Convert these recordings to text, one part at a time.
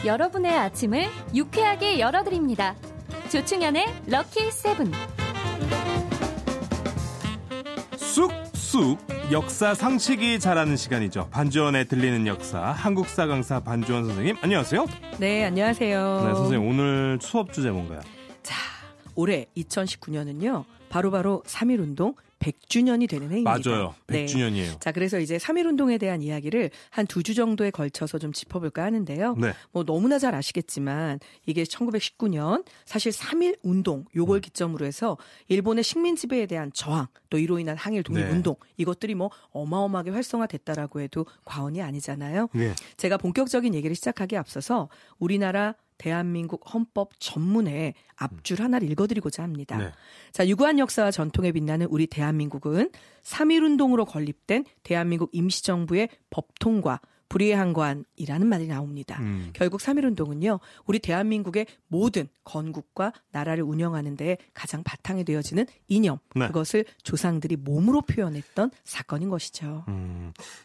여러분의 아침을 유쾌하게 열어드립니다. 조충현의 럭키 세븐. 쑥쑥 역사 상식이 자라는 시간이죠. 반주원에 들리는 역사, 한국사 강사 반주원 선생님, 안녕하세요. 네, 안녕하세요. 네, 선생님, 오늘 수업 주제 뭔가요? 자, 올해 2019년은요. 바로 3.1운동 100주년이 되는 해입니다. 맞아요. 100주년이에요. 네. 자, 그래서 이제 3.1운동에 대한 이야기를 한 2주 정도에 걸쳐서 좀 짚어볼까 하는데요. 네. 뭐 너무나 잘 아시겠지만 이게 1919년 사실 3.1운동 요걸 기점으로 해서 일본의 식민 지배에 대한 저항 또 이로 인한 항일 독립운동 이것들이 뭐 어마어마하게 활성화됐다라고 해도 과언이 아니잖아요. 네. 제가 본격적인 얘기를 시작하기에 앞서서 우리나라 대한민국 헌법 전문의 앞줄 하나를 읽어드리고자 합니다. 네. 자, 유구한 역사와 전통에 빛나는 우리 대한민국은 3.1운동으로 건립된 대한민국 임시정부의 법통과 불의의 한관이라는 말이 나옵니다. 결국 3.1운동은요. 우리 대한민국의 모든 건국과 나라를 운영하는 데 가장 바탕이 되어지는 이념, 네. 그것을 조상들이 몸으로 표현했던 사건인 것이죠.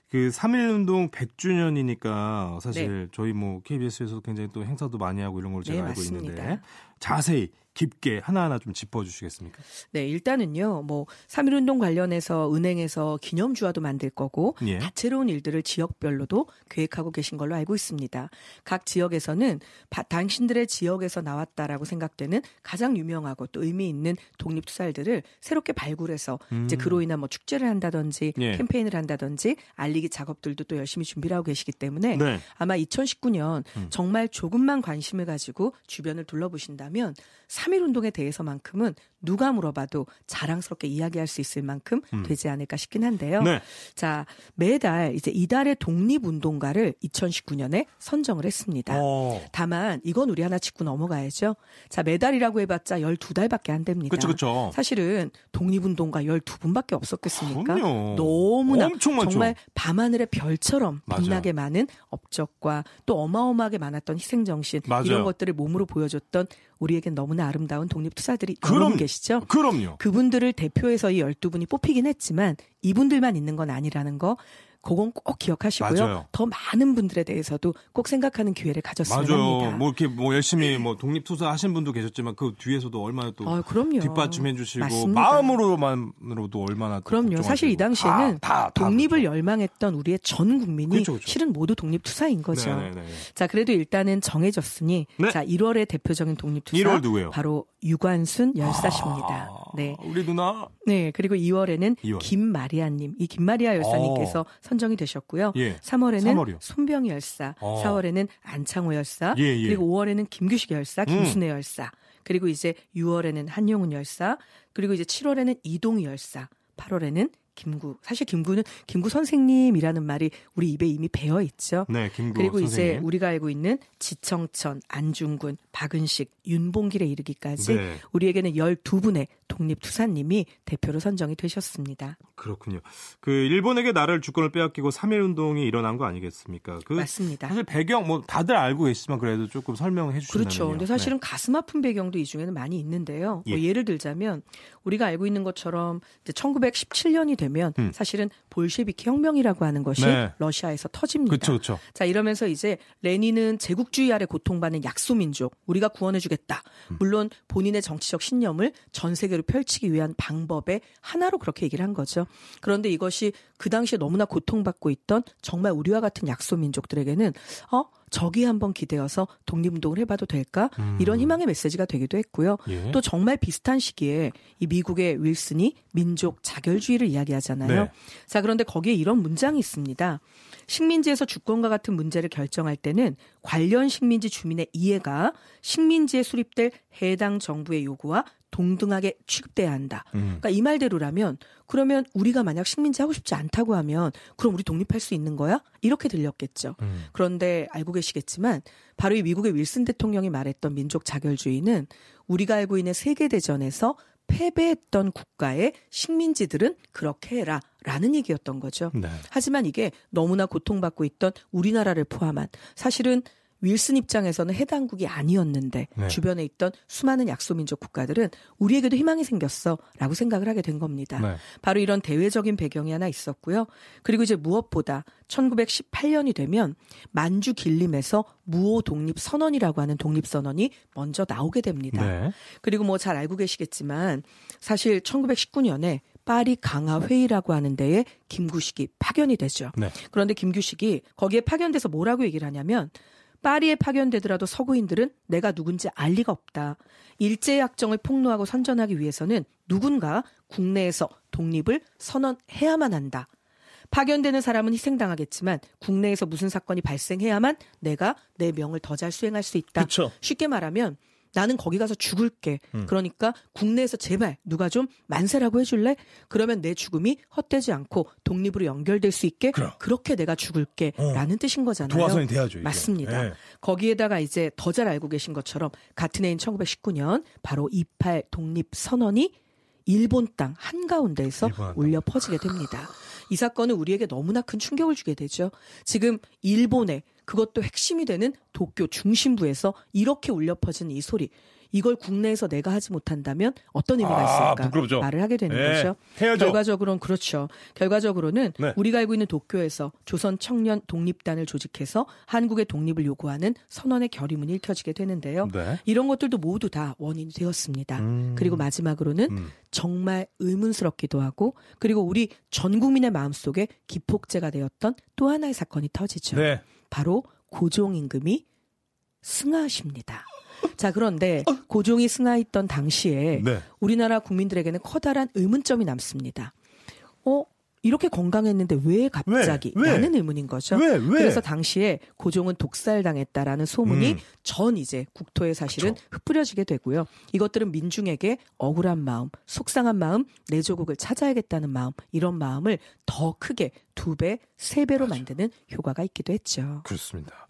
그 3.1운동 100주년이니까 사실 네. 저희 뭐 KBS에서도 굉장히 또 행사도 많이 하고 이런 걸 제가 네, 알고 맞습니다. 있는데 자세히 깊게 하나하나 좀 짚어주시겠습니까? 네, 일단은요, 뭐 3.1운동 관련해서 은행에서 기념주화도 만들 거고 예. 다채로운 일들을 지역별로도 계획하고 계신 걸로 알고 있습니다. 각 지역에서는 당신들의 지역에서 나왔다라고 생각되는 가장 유명하고 또 의미 있는 독립투사들을 새롭게 발굴해서 이제 그로 인한 뭐 축제를 한다든지 예. 캠페인을 한다든지 알리기 작업들도 또 열심히 준비를 하고 계시기 때문에 네. 아마 2019년 정말 조금만 관심을 가지고 주변을 둘러보신다면 3.1운동에 대해서만큼은 누가 물어봐도 자랑스럽게 이야기할 수 있을 만큼 되지 않을까 싶긴 한데요. 네. 자, 매달 이제 이달의 독립운동가를 2019년에 선정을 했습니다. 다만 이건 우리 하나 짚고 넘어가야죠. 자, 매달이라고 해봤자 12달밖에 안 됩니다. 그렇죠. 사실은 독립운동가 12분밖에 없었겠습니까? 그럼요. 너무나 엄청 많죠. 정말 밤하늘의 별처럼 맞아요. 빛나게 많은 업적과 또 어마어마하게 많았던 희생정신 맞아요. 이런 것들을 몸으로 보여줬던 우리에겐 너무나 아름다운 독립투사들이 여러분 계시죠? 그럼요. 그분들을 대표해서 이 12분이 뽑히긴 했지만 이분들만 있는 건 아니라는 거 그건 꼭 기억하시고요. 맞아요. 더 많은 분들에 대해서도 꼭 생각하는 기회를 가졌으면 합니다. 맞아요. 뭐 이렇게 뭐 열심히 뭐 독립투사 하신 분도 계셨지만 그 뒤에서도 얼마나 또 그럼요. 뒷받침해 주시고 맞습니다. 마음으로만으로도 얼마나 그럼요. 사실 이 당시에는 다 독립을 그렇죠. 열망했던 우리의 전 국민이 그렇죠. 실은 모두 독립투사인 거죠. 네네네. 자, 그래도 일단은 정해졌으니 네. 자, 1월의 대표적인 독립투사 1월 누구예요? 바로 유관순 열사십니다. 네. 우리 누나. 네, 그리고 2월에는 2월. 김마리아님, 이 김마리아 열사님께서 선정이 되셨고요. 예. 3월에는 3월이요. 손병희 열사, 4월에는 안창호 열사, 예, 예. 그리고 5월에는 김규식 열사, 김순애 열사, 그리고 이제 6월에는 한용운 열사, 그리고 이제 7월에는 이동희 열사, 8월에는 김구. 사실 김구는 김구 선생님이라는 말이 우리 입에 이미 배어 있죠. 네, 김구 그리고 선생님. 이제 우리가 알고 있는 지청천, 안중근, 박은식, 윤봉길에 이르기까지 네. 우리에게는 12분의 독립투사님이 대표로 선정이 되셨습니다. 그렇군요. 그 일본에게 나라를 주권을 빼앗기고 3.1운동이 일어난 거 아니겠습니까? 맞습니다. 사실 배경 뭐 다들 알고 계시지만 그래도 조금 설명해 주시면요. 그렇죠. 근데 사실은 가슴 아픈 배경도 이 중에는 많이 있는데요. 예. 뭐 예를 들자면 우리가 알고 있는 것처럼 이제 1917년이 되면 사실은 볼셰비키 혁명이라고 하는 것이 네. 러시아에서 터집니다. 그렇죠. 자, 이러면서 이제 레닌은 제국주의 아래 고통받는 약소민족 우리가 구원해주겠다. 물론 본인의 정치적 신념을 전 세계로 펼치기 위한 방법의 하나로 그렇게 얘기를 한 거죠. 그런데 이것이 그 당시에 너무나 고통받고 있던 정말 우리와 같은 약소민족들에게는 저기에 한번 기대어서 독립운동을 해봐도 될까? 이런 희망의 메시지가 되기도 했고요. 예. 또 정말 비슷한 시기에 이 미국의 윌슨이 민족 자결주의를 이야기하잖아요. 네. 자, 그런데 거기에 이런 문장이 있습니다. 식민지에서 주권과 같은 문제를 결정할 때는 관련 식민지 주민의 이해가 식민지에 수립될 해당 정부의 요구와 동등하게 취급돼야 한다. 그러니까 이 말대로라면 그러면 우리가 만약 식민지 하고 싶지 않다고 하면 그럼 우리 독립할 수 있는 거야? 이렇게 들렸겠죠. 그런데 알고 계시겠지만 바로 이 미국의 윌슨 대통령이 말했던 민족 자결주의는 우리가 알고 있는 세계대전에서 패배했던 국가의 식민지들은 그렇게 해라 라는 얘기였던 거죠. 네. 하지만 이게 너무나 고통받고 있던 우리나라를 포함한 사실은 윌슨 입장에서는 해당국이 아니었는데 네. 주변에 있던 수많은 약소민족 국가들은 우리에게도 희망이 생겼어라고 생각을 하게 된 겁니다. 네. 바로 이런 대외적인 배경이 하나 있었고요. 그리고 이제 무엇보다 1918년이 되면 만주 길림에서 무오 독립 선언이라고 하는 독립 선언이 먼저 나오게 됩니다. 네. 그리고 뭐 잘 알고 계시겠지만 사실 1919년에 파리 강화 회의라고 하는 데에 김구식이 파견이 되죠. 네. 그런데 김구식이 거기에 파견돼서 뭐라고 얘기를 하냐면 파리에 파견되더라도 서구인들은 내가 누군지 알 리가 없다. 일제약정을 폭로하고 선전하기 위해서는 누군가 국내에서 독립을 선언해야만 한다. 파견되는 사람은 희생당하겠지만 국내에서 무슨 사건이 발생해야만 내가 내 명을 더 잘 수행할 수 있다. 그쵸. 쉽게 말하면 나는 거기 가서 죽을게. 그러니까 국내에서 제발 누가 좀 만세라고 해줄래? 그러면 내 죽음이 헛되지 않고 독립으로 연결될 수 있게 그렇게 내가 죽을게 라는 뜻인 거잖아요. 도화선이 돼야죠. 이게. 맞습니다. 네. 거기에다가 이제 더 잘 알고 계신 것처럼 같은 해인 1919년 바로 28 독립선언이 일본 땅 한가운데에서 울려 퍼지게 됩니다. 이 사건은 우리에게 너무나 큰 충격을 주게 되죠. 지금 일본의 그것도 핵심이 되는 도쿄 중심부에서 이렇게 울려 퍼지는 이 소리. 이걸 국내에서 내가 하지 못한다면 어떤 의미가 있을까? 부끄럽죠. 말을 하게 되는 네. 거죠. 해야죠. 결과적으로는 그렇죠. 결과적으로는 네. 우리가 알고 있는 도쿄에서 조선 청년 독립단을 조직해서 한국의 독립을 요구하는 선언의 결의문이 읽혀지게 되는데요. 네. 이런 것들도 모두 다 원인이 되었습니다. 그리고 마지막으로는 정말 의문스럽기도 하고 그리고 우리 전 국민의 마음속에 기폭제가 되었던 또 하나의 사건이 터지죠. 네. 바로 고종 임금이 승하십니다. 자, 그런데 고종이 승하했던 당시에 네. 우리나라 국민들에게는 커다란 의문점이 남습니다. 이렇게 건강했는데 왜 갑자기? 왜? 라는 의문인 거죠. 왜? 그래서 당시에 고종은 독살당했다라는 소문이 전 이제 국토에 사실은 흩뿌려지게 되고요. 이것들은 민중에게 억울한 마음, 속상한 마음, 내 조국을 찾아야겠다는 마음, 이런 마음을 더 크게 2배, 3배로 만드는 효과가 있기도 했죠. 그렇습니다.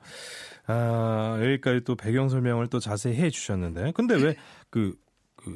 여기까지 또 배경 설명을 또 자세히 해 주셨는데, 근데 왜 그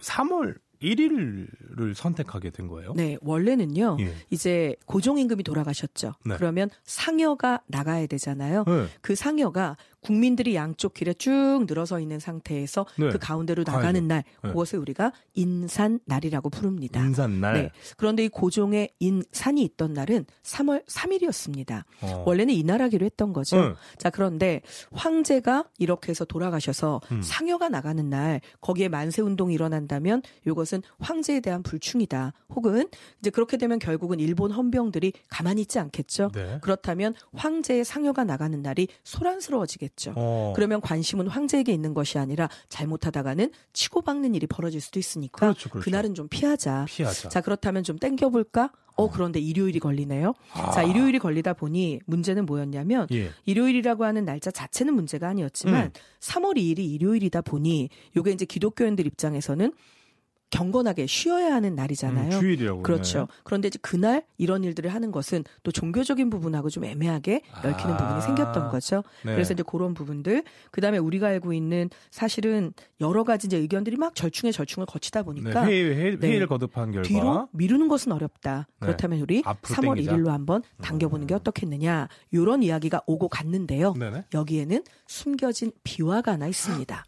3월 1일을 선택하게 된 거예요? 네, 원래는요. 예. 이제 고종 임금이 돌아가셨죠. 네. 그러면 상여가 나가야 되잖아요. 네. 그 상여가 국민들이 양쪽 길에 쭉 늘어서 있는 상태에서 네. 그 가운데로 나가는 가야죠. 날, 네. 그것을 우리가 인산날이라고 부릅니다. 인산날. 네. 그런데 이 고종의 인산이 있던 날은 3월 3일이었습니다. 원래는 이날하기로 했던 거죠. 네. 자, 그런데 황제가 이렇게 해서 돌아가셔서 상여가 나가는 날 거기에 만세운동이 일어난다면 이것은 황제에 대한 불충이다. 혹은 이제 그렇게 되면 결국은 일본 헌병들이 가만히 있지 않겠죠. 네. 그렇다면 황제의 상여가 나가는 날이 소란스러워지겠죠. 그러면 관심은 황제에게 있는 것이 아니라 잘못하다가는 치고박는 일이 벌어질 수도 있으니까 그렇죠, 그렇죠. 그날은 좀 피하자. 피하자. 자, 그렇다면 좀 땡겨볼까? 그런데 일요일이 걸리네요. 자, 일요일이 걸리다 보니 문제는 뭐였냐면 예. 일요일이라고 하는 날짜 자체는 문제가 아니었지만 3월 2일이 일요일이다 보니 이게 이제 기독교인들 입장에서는 경건하게 쉬어야 하는 날이잖아요. 주일이라고. 그렇죠. 네. 그런데 이제 그날 이런 일들을 하는 것은 또 종교적인 부분하고 좀 애매하게 얽히는 부분이 생겼던 거죠. 네. 그래서 이제 그런 부분들, 그다음에 우리가 알고 있는 사실은 여러 가지 이제 의견들이 막 절충을 거치다 보니까 네, 회의를 네. 거듭한 결과 뒤로 미루는 것은 어렵다. 네. 그렇다면 우리 앞으로 3월 땡기자. 1일로 한번 당겨보는 게 어떻겠느냐. 이런 이야기가 오고 갔는데요. 네네. 여기에는 숨겨진 비화가 하나 있습니다.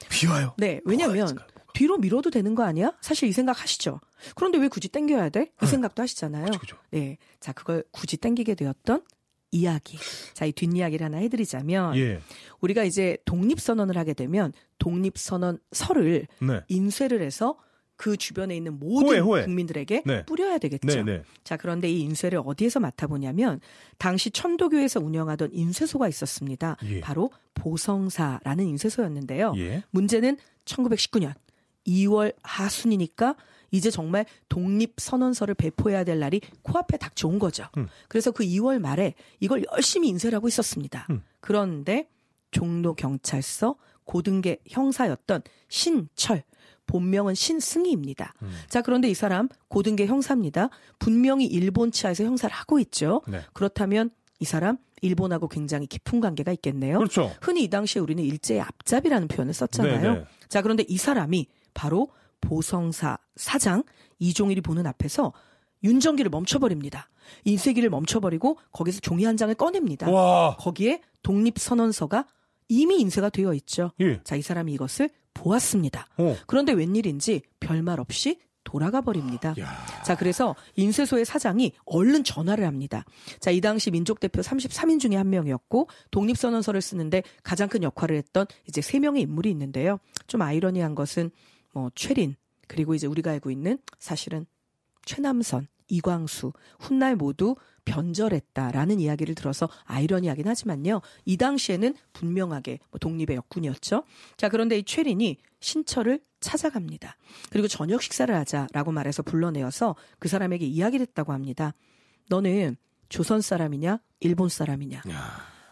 비와요. 네, 왜냐하면 뒤로 미뤄도 되는 거 아니야? 사실 이 생각 하시죠. 그런데 왜 굳이 땡겨야 돼? 이 생각도 하시잖아요. 그죠. 네, 자 그걸 굳이 땡기게 되었던 이야기. 자, 이 뒷이야기를 하나 해드리자면 예. 우리가 이제 독립선언을 하게 되면 독립선언서를 네. 인쇄를 해서 그 주변에 있는 모든 호에. 국민들에게 네. 뿌려야 되겠죠. 네, 네. 자, 그런데 이 인쇄를 어디에서 맡아보냐면 당시 천도교에서 운영하던 인쇄소가 있었습니다. 예. 바로 보성사라는 인쇄소였는데요. 예. 문제는 1919년 2월 하순이니까 이제 정말 독립선언서를 배포해야 될 날이 코앞에 닥쳐온 거죠. 그래서 그 2월 말에 이걸 열심히 인쇄를 하고 있었습니다. 그런데 종로경찰서 고등계 형사였던 신철, 본명은 신승희입니다. 자, 그런데 이 사람 고등계 형사입니다. 분명히 일본 치하에서 형사를 하고 있죠. 네. 그렇다면 이 사람 일본하고 굉장히 깊은 관계가 있겠네요. 그렇죠. 흔히 이 당시에 우리는 일제의 앞잡이라는 표현을 썼잖아요. 네네. 자, 그런데 이 사람이 바로 보성사 사장 이종일이 보는 앞에서 윤정기를 멈춰버립니다. 인쇄기를 멈춰버리고 거기서 종이 한 장을 꺼냅니다. 와. 거기에 독립선언서가 이미 인쇄가 되어 있죠. 예. 자, 이 사람이 이것을 보았습니다. 그런데 웬일인지 별말 없이 돌아가 버립니다. 자, 그래서 인쇄소의 사장이 얼른 전화를 합니다. 자, 이 당시 민족대표 33인 중에 한 명이었고 독립선언서를 쓰는데 가장 큰 역할을 했던 이제 3명의 인물이 있는데요. 좀 아이러니한 것은 최린, 그리고 이제 우리가 알고 있는 사실은 최남선, 이광수, 훗날 모두 변절했다라는 이야기를 들어서 아이러니하긴 하지만요. 이 당시에는 분명하게 독립의 역군이었죠. 자, 그런데 이 최린이 신철을 찾아갑니다. 그리고 저녁 식사를 하자라고 말해서 불러내어서 그 사람에게 이야기를 했다고 합니다. 너는 조선 사람이냐 일본 사람이냐.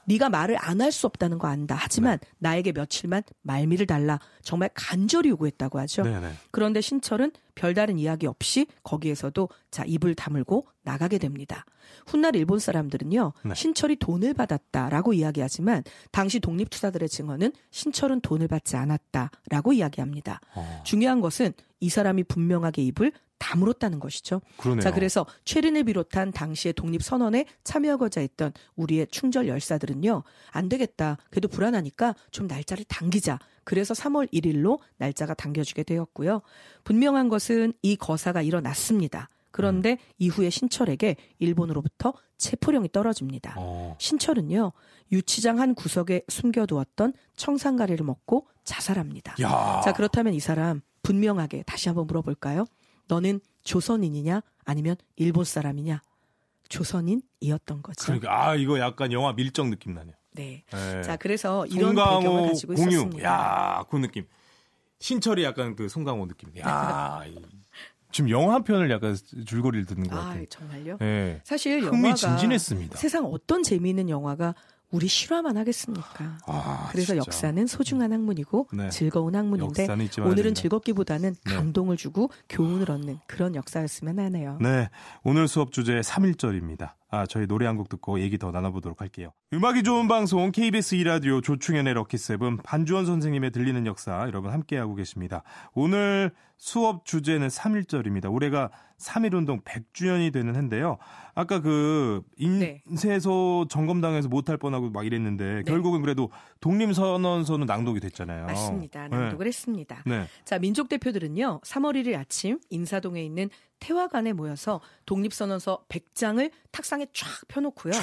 네가 말을 안 할 수 없다는 거 안다. 하지만 나에게 며칠만 말미를 달라. 정말 간절히 요구했다고 하죠. 네네. 그런데 신철은 별다른 이야기 없이 거기에서도 자 입을 다물고 나가게 됩니다. 훗날 일본 사람들은요. 신철이 돈을 받았다라고 이야기하지만 당시 독립투사들의 증언은 신철은 돈을 받지 않았다라고 이야기합니다. 중요한 것은 이 사람이 분명하게 입을 다물었다는 것이죠. 그러네요. 자, 그래서 최린을 비롯한 당시의 독립선언에 참여하고자 했던 우리의 충절 열사들은요. 안 되겠다. 그래도 불안하니까 좀 날짜를 당기자. 그래서 3월 1일로 날짜가 당겨지게 되었고요. 분명한 것은 이 거사가 일어났습니다. 그런데 이후에 신철에게 일본으로부터 체포령이 떨어집니다. 신철은요. 유치장 한 구석에 숨겨두었던 청산가리를 먹고 자살합니다. 자, 그렇다면 이 사람 분명하게 다시 한번 물어볼까요? 너는 조선인이냐 아니면 일본 사람이냐? 조선인이었던 거죠. 그러니까 이거 약간 영화 밀정 느낌 나네요. 네. 자, 그래서 이런 배경을 가지고 공유. 있었습니다. 야, 그 느낌. 신철이 약간 그 송강호 느낌. 야, 지금 영화 한 편을 약간 줄거리를 듣는 것 같아요. 정말요? 네. 사실 영화가 흥미진진했습니다. 세상 어떤 재미있는 영화가 우리 실화만 하겠습니까? 그래서 진짜. 역사는 소중한 학문이고 즐거운 학문인데 오늘은 됩니다. 즐겁기보다는 감동을 주고 교훈을 얻는 그런 역사였으면 하네요. 네, 오늘 수업 주제 3.1절입니다. 저희 노래 한 곡 듣고 얘기 더 나눠보도록 할게요. 음악이 좋은 방송 KBS 2라디오 조충현의 럭키세븐 반주원 선생님의 들리는 역사 여러분 함께하고 계십니다. 오늘 수업 주제는 3.1절입니다. 올해가 3.1운동 100주년이 되는 해인데요. 아까 그 인쇄소 점검당해서 못할 뻔하고 막 이랬는데 결국은 그래도 독립선언서는 낭독이 됐잖아요. 맞습니다. 낭독을 했습니다. 자, 민족 대표들은요. 3월 1일 아침 인사동에 있는 태화관에 모여서 독립선언서 100장을 탁상에 쫙 펴놓고요.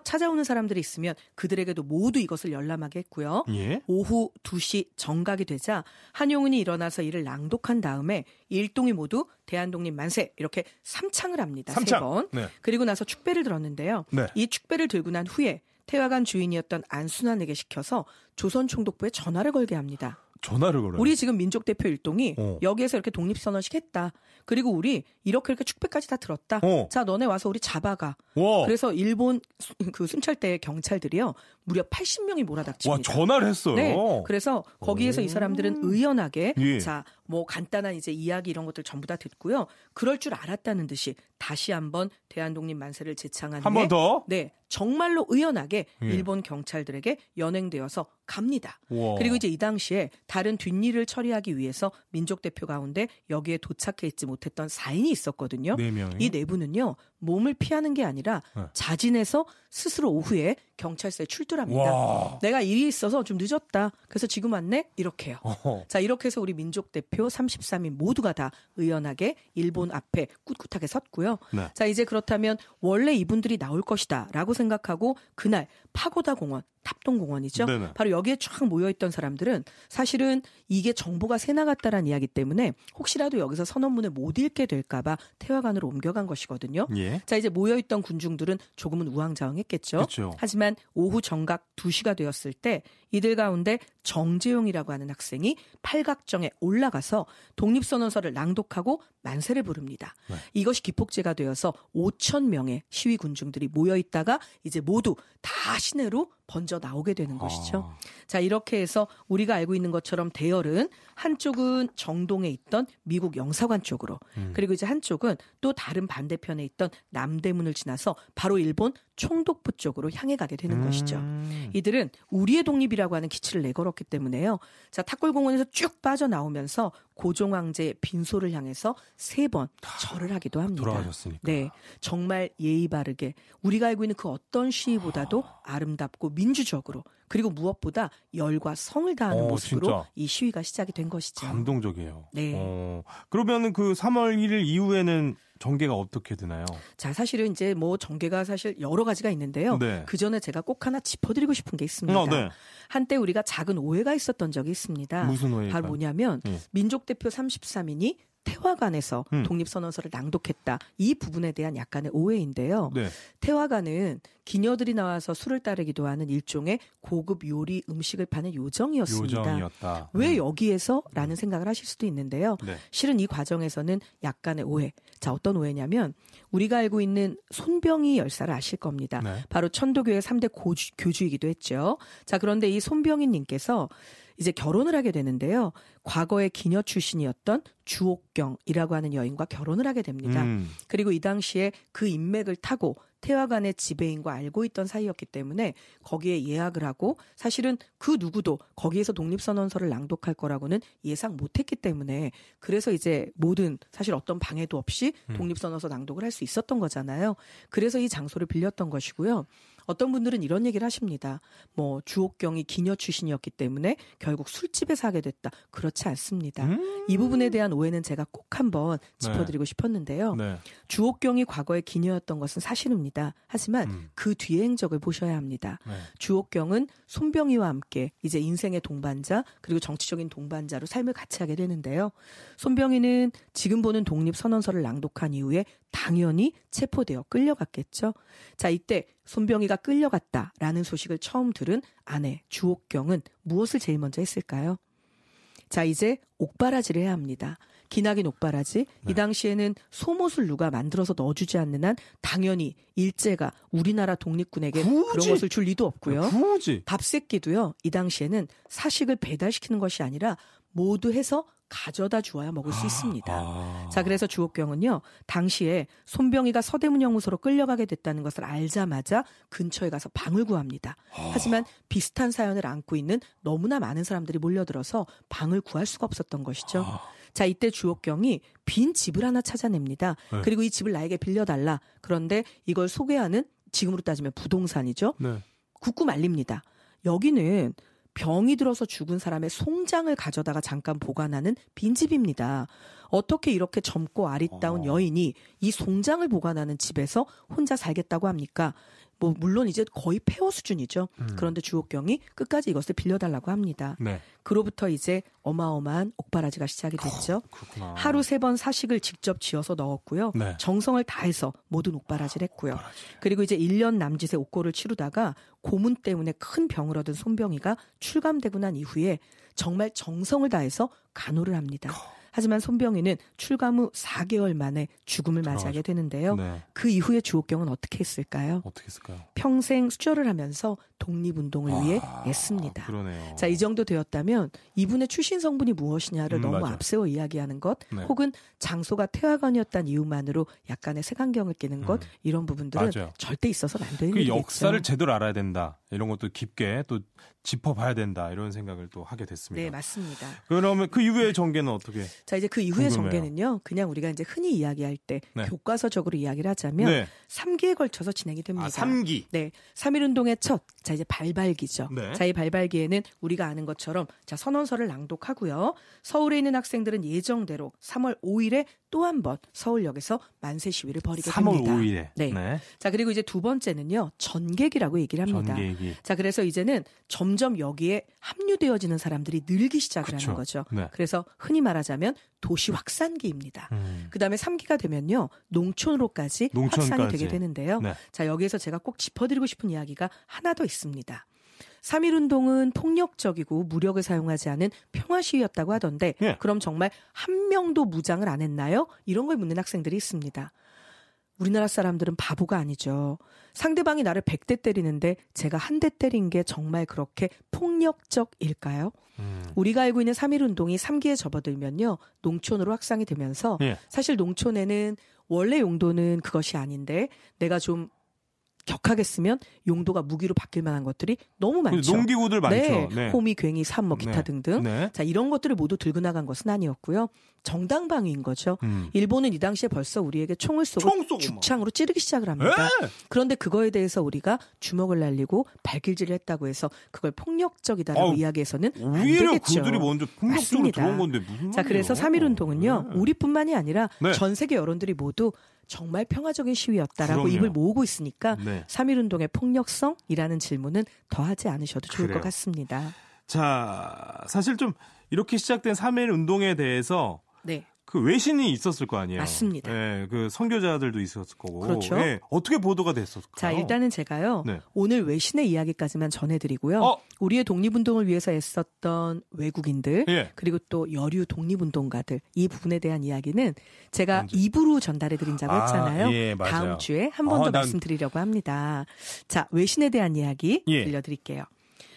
찾아오는 사람들이 있으면 그들에게도 모두 이것을 열람하게 했고요. 오후 2시 정각이 되자 한용운이 일어나서 이를 낭독한 다음에 일동이 모두 대한독립 만세 이렇게 3창을 합니다. 3번. 그리고 나서 축배를 들었는데요. 이 축배를 들고 난 후에 태화관 주인이었던 안순환에게 시켜서 조선총독부에 전화를 걸게 합니다. 전화를 걸어요. 우리 지금 민족대표 일동이 여기에서 이렇게 독립선언식 했다. 그리고 우리 이렇게 축배까지 다 들었다. 자, 너네 와서 우리 잡아가. 그래서 일본 그 순찰대 경찰들이요. 무려 80명이 몰아닥칩니다. 와, 전화를 했어요. 네. 그래서 거기에서 이 사람들은 의연하게 자, 뭐 간단한 이제 이야기 이런 것들 전부 다 듣고요. 그럴 줄 알았다는 듯이 다시 한번 대한독립 만세를 제창한 한 번 더? 네. 정말로 의연하게 일본 경찰들에게 연행되어서 갑니다. 그리고 이제 이 당시에 다른 뒷일을 처리하기 위해서 민족대표 가운데 여기에 도착해 있지 못했던 4인이 있었거든요. 4명이? 이 4분은요. 몸을 피하는 게 아니라 자진해서 스스로 오후에 경찰서에 출두합니다. 내가 일이 있어서 좀 늦었다. 그래서 지금 왔네? 이렇게 해요. 자, 이렇게 해서 우리 민족대표 33인 모두가 다 의연하게 일본 앞에 꿋꿋하게 섰고요. 자, 이제 그렇다면 원래 이분들이 나올 것이다 라고 생각하고 그날 파고다 공원, 탑동공원이죠. 네네. 바로 여기에 쫙 모여있던 사람들은 사실은 이게 정보가 새 나갔다라는 이야기 때문에 혹시라도 여기서 선언문을 못 읽게 될까 봐 태화관으로 옮겨간 것이거든요. 자, 이제 모여있던 군중들은 조금은 우왕좌왕했겠죠. 그쵸. 하지만 오후 정각 2시가 되었을 때 이들 가운데 정재용이라고 하는 학생이 팔각정에 올라가서 독립선언서를 낭독하고 만세를 부릅니다. 이것이 기폭제가 되어서 5,000명의 시위 군중들이 모여있다가 이제 모두 다 시내로 번져 나오게 되는 것이죠. 자, 이렇게 해서 우리가 알고 있는 것처럼 대열은 한쪽은 정동에 있던 미국 영사관 쪽으로 그리고 이제 한쪽은 또 다른 반대편에 있던 남대문을 지나서 바로 일본 총독부 쪽으로 향해 가게 되는 것이죠. 이들은 우리의 독립이라고 하는 기치를 내걸었기 때문에요. 자, 탑골공원에서 쭉 빠져나오면서 고종황제의 빈소를 향해서 3번 절을 하기도 합니다. 돌아가셨으니까. 네, 정말 예의 바르게 우리가 알고 있는 그 어떤 시위보다도 아름답고 민주적으로 그리고 무엇보다 열과 성을 다하는 모습으로 진짜. 이 시위가 시작이 된 것이죠. 감동적이에요. 네. 그러면 그 3월 1일 이후에는 전개가 어떻게 되나요? 자, 사실은 이제 뭐 전개가 사실 여러 가지가 있는데요. 네. 그 전에 제가 꼭 하나 짚어드리고 싶은 게 있습니다. 네. 한때 우리가 작은 오해가 있었던 적이 있습니다. 무슨 오해일까요? 바로 뭐냐면 민족대표 33인이 태화관에서 독립선언서를 낭독했다. 이 부분에 대한 약간의 오해인데요. 네. 태화관은 기녀들이 나와서 술을 따르기도 하는 일종의 고급 요리 음식을 파는 요정이었습니다. 요정이었다. 왜 여기에서? 라는 생각을 하실 수도 있는데요. 네. 실은 이 과정에서는 약간의 오해. 자, 어떤 오해냐면 우리가 알고 있는 손병희 열사를 아실 겁니다. 네. 바로 천도교의 3대 교주이기도 했죠. 자, 그런데 이 손병희 님께서 이제 결혼을 하게 되는데요. 과거의 기녀 출신이었던 주옥경이라고 하는 여인과 결혼을 하게 됩니다. 그리고 이 당시에 그 인맥을 타고 태화관의 지배인과 알고 있던 사이였기 때문에 거기에 예약을 하고 사실은 그 누구도 거기에서 독립선언서를 낭독할 거라고는 예상 못했기 때문에 그래서 이제 모든 사실 어떤 방해도 없이 독립선언서 낭독을 할 수 있었던 거잖아요. 그래서 이 장소를 빌렸던 것이고요. 어떤 분들은 이런 얘기를 하십니다. 뭐 주옥경이 기녀 출신이었기 때문에 결국 술집에서 하게 됐다. 그렇지 않습니다. 이 부분에 대한 오해는 제가 꼭 한번 짚어드리고 싶었는데요. 네. 주옥경이 과거에 기녀였던 것은 사실입니다. 하지만 그 뒤의 행적을 보셔야 합니다. 네. 주옥경은 손병희와 함께 이제 인생의 동반자 그리고 정치적인 동반자로 삶을 같이 하게 되는데요. 손병희는 지금 보는 독립선언서를 낭독한 이후에 당연히 체포되어 끌려갔겠죠. 자, 이때 손병희가 끌려갔다라는 소식을 처음 들은 아내 주옥경은 무엇을 제일 먼저 했을까요? 자, 이제 옥바라지를 해야 합니다. 기나긴 옥바라지. 이 당시에는 소못을 누가 만들어서 넣어주지 않는 한 당연히 일제가 우리나라 독립군에게 그런 것을 줄 리도 없고요. 굳이. 밥새끼도요. 이 당시에는 사식을 배달시키는 것이 아니라 모두 해서 가져다 주어야 먹을 수 있습니다. 자, 그래서 주옥경은요. 당시에 손병희가 서대문형무소로 끌려가게 됐다는 것을 알자마자 근처에 가서 방을 구합니다. 하지만 비슷한 사연을 안고 있는 너무나 많은 사람들이 몰려들어서 방을 구할 수가 없었던 것이죠. 자, 이때 주옥경이 빈 집을 하나 찾아냅니다. 네. 그리고 이 집을 나에게 빌려달라. 그런데 이걸 소개하는 지금으로 따지면 부동산이죠. 네. 굳고 말립니다. 여기는 병이 들어서 죽은 사람의 송장을 가져다가 잠깐 보관하는 빈집입니다. 어떻게 이렇게 젊고 아리따운 여인이 이 송장을 보관하는 집에서 혼자 살겠다고 합니까? 뭐 물론 이제 거의 폐허 수준이죠. 그런데 주옥경이 끝까지 이것을 빌려달라고 합니다. 네. 그로부터 이제 어마어마한 옥바라지가 시작이 됐죠. 그렇구나. 하루 3번 사식을 직접 지어서 넣었고요. 네. 정성을 다해서 모든 옥바라지를 했고요. 그리고 이제 1년 남짓의 옥고를 치르다가 고문 때문에 큰 병을 얻은 손병희가 출감되고 난 이후에 정말 정성을 다해서 간호를 합니다. 하지만 손병희는 출감 후 4개월 만에 죽음을 맞이하게 되는데요. 네. 그 이후에 주옥경은 어떻게 했을까요? 어떻게 했을까요? 평생 수절을 하면서 독립운동을 위해 애씁니다. 그러네요. 자, 이 정도 되었다면 이분의 출신 성분이 무엇이냐를 너무 맞아. 앞세워 이야기하는 것 네. 혹은 장소가 태화관이었다는 이유만으로 약간의 색안경을 끼는 것 이런 부분들은 맞아요. 절대 있어서는 안 되는 그 일이겠죠. 역사를 제대로 알아야 된다. 이런 것도 깊게 또 짚어봐야 된다. 이런 생각을 또 하게 됐습니다. 네, 맞습니다. 그러면 그 이후의 전개는 어떻게? 자, 이제 그 이후의 궁금해요. 전개는요. 그냥 우리가 이제 흔히 이야기할 때 네. 교과서적으로 이야기를 하자면 네. 3기에 걸쳐서 진행이 됩니다. 3기. 네. 3.1운동의 첫, 자, 이제 발발기죠. 네. 자, 이 발발기에는 우리가 아는 것처럼 자, 선언서를 낭독하고요. 서울에 있는 학생들은 예정대로 3월 5일에 또 한 번 서울역에서 만세 시위를 벌이게 3월 됩니다. 5일에. 네. 네. 자, 그리고 이제 두 번째는요. 전객이라고 얘기를 합니다. 전객이. 자, 그래서 이제는 점점 여기에 합류되어지는 사람들이 늘기 시작을 그쵸. 하는 거죠. 네. 그래서 흔히 말하자면 도시 확산기입니다. 그다음에 3기가 되면요. 농촌으로까지 농촌까지. 확산이 되게 되는데요. 네. 자, 여기에서 제가 꼭 짚어드리고 싶은 이야기가 하나 더 있습니다. 3.1운동은 폭력적이고 무력을 사용하지 않은 평화 시위였다고 하던데 예. 그럼 정말 한 명도 무장을 안 했나요? 이런 걸 묻는 학생들이 있습니다. 우리나라 사람들은 바보가 아니죠. 상대방이 나를 100대 때리는데 제가 한 대 때린 게 정말 그렇게 폭력적일까요? 우리가 알고 있는 3.1운동이 3기에 접어들면요. 농촌으로 확산이 되면서 예. 사실 농촌에는 원래 용도는 그것이 아닌데 내가 좀 격하게 쓰면 용도가 무기로 바뀔 만한 것들이 너무 많죠. 농기구들 많죠. 네. 네. 호미, 괭이, 삽, 기타 네. 등등. 네. 자, 이런 것들을 모두 들고 나간 것은 아니었고요. 정당방위인 거죠. 일본은 이 당시에 벌써 우리에게 총을 쏘고 죽창으로 찌르기 시작을 합니다. 그런데 그거에 대해서 우리가 주먹을 날리고 발길질을 했다고 해서 그걸 폭력적이다라고 이야기해서는 안 오히려 되겠죠. 그들이 먼저 폭력적으로 맞습니다. 들어온 건데 무슨 자, 그래서 3.1운동은요. 네. 우리뿐만이 아니라 네. 전 세계 여론들이 모두 정말 평화적인 시위였다라고 그럼요. 입을 모으고 있으니까 네. 3.1운동의 폭력성이라는 질문은 더하지 않으셔도 좋을 그래요. 것 같습니다. 자, 사실 좀 이렇게 시작된 3.1 운동에 대해서 네. 그 외신이 있었을 거 아니에요. 맞습니다. 네, 그 선교자들도 있었을 거고. 그렇죠. 네, 어떻게 보도가 됐었을까요? 자, 일단은 제가요. 네. 오늘 외신의 이야기까지만 전해드리고요. 우리의 독립운동을 위해서 애썼던 외국인들 예. 그리고 또 여류 독립운동가들 이 부분에 대한 이야기는 제가 2부로 전달해드린 적이 있잖아요. 예, 맞아요. 다음 주에 한 번 더 말씀드리려고 합니다. 자, 외신에 대한 이야기 들려드릴게요.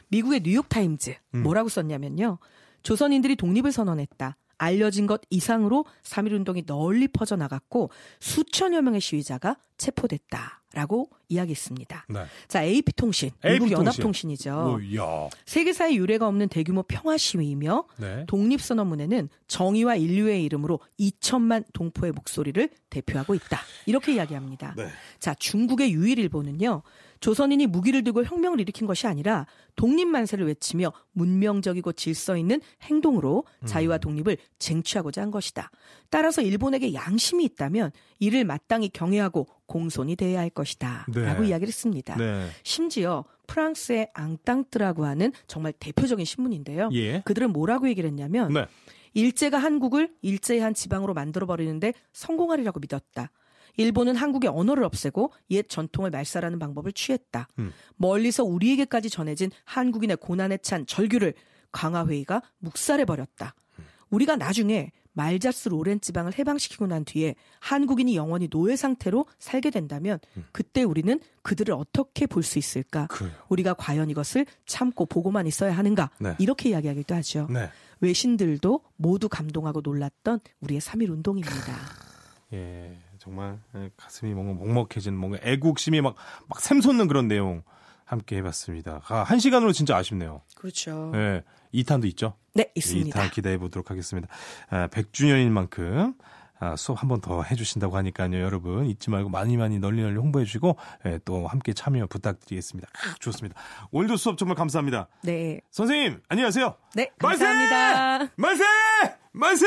미국의 뉴욕타임즈 뭐라고 썼냐면요. 조선인들이 독립을 선언했다. 알려진 것 이상으로 3.1운동이 널리 퍼져나갔고 수천여 명의 시위자가 체포됐다라고 이야기했습니다. 네. 자, AP통신, 미국 연합통신이죠. 세계사에 유례가 없는 대규모 평화 시위이며 네. 독립선언문에는 정의와 인류의 이름으로 2천만 동포의 목소리를 대표하고 있다. 이렇게 이야기합니다. 네. 자, 중국의 유일일보는요. 조선인이 무기를 들고 혁명을 일으킨 것이 아니라 독립만세를 외치며 문명적이고 질서 있는 행동으로 자유와 독립을 쟁취하고자 한 것이다. 따라서 일본에게 양심이 있다면 이를 마땅히 경애하고 공손히 대해야 할 것이다. 네. 라고 이야기를 했습니다. 네. 심지어 프랑스의 앙땅뜨라고 하는 정말 대표적인 신문인데요. 예. 그들은 뭐라고 얘기를 했냐면 네. 일제가 한국을 일제의 한 지방으로 만들어버리는데 성공하리라고 믿었다. 일본은 한국의 언어를 없애고 옛 전통을 말살하는 방법을 취했다. 멀리서 우리에게까지 전해진 한국인의 고난에 찬 절규를 강화회의가 묵살해버렸다. 우리가 나중에 말자스 로렌 지방을 해방시키고 난 뒤에 한국인이 영원히 노예 상태로 살게 된다면 그때 우리는 그들을 어떻게 볼 수 있을까? 그래요. 우리가 과연 이것을 참고 보고만 있어야 하는가? 네. 이렇게 이야기하기도 하죠. 네. 외신들도 모두 감동하고 놀랐던 우리의 3.1운동입니다. 예, 정말 가슴이 뭔가 먹먹해지는 뭔가 애국심이 막 샘솟는 그런 내용 함께 해봤습니다. 1시간으로 진짜 아쉽네요. 그렇죠. 예, 2탄도 있죠? 네, 있습니다. 2탄 기대해 보도록 하겠습니다. 100주년인 만큼 수업 한 번 더 해주신다고 하니까요. 여러분 잊지 말고 많이 널리 홍보해 주시고 또 함께 참여 부탁드리겠습니다. 좋습니다. 오늘도 수업 정말 감사합니다. 네. 선생님 안녕하세요. 네, 감사합니다. 만세! 만세!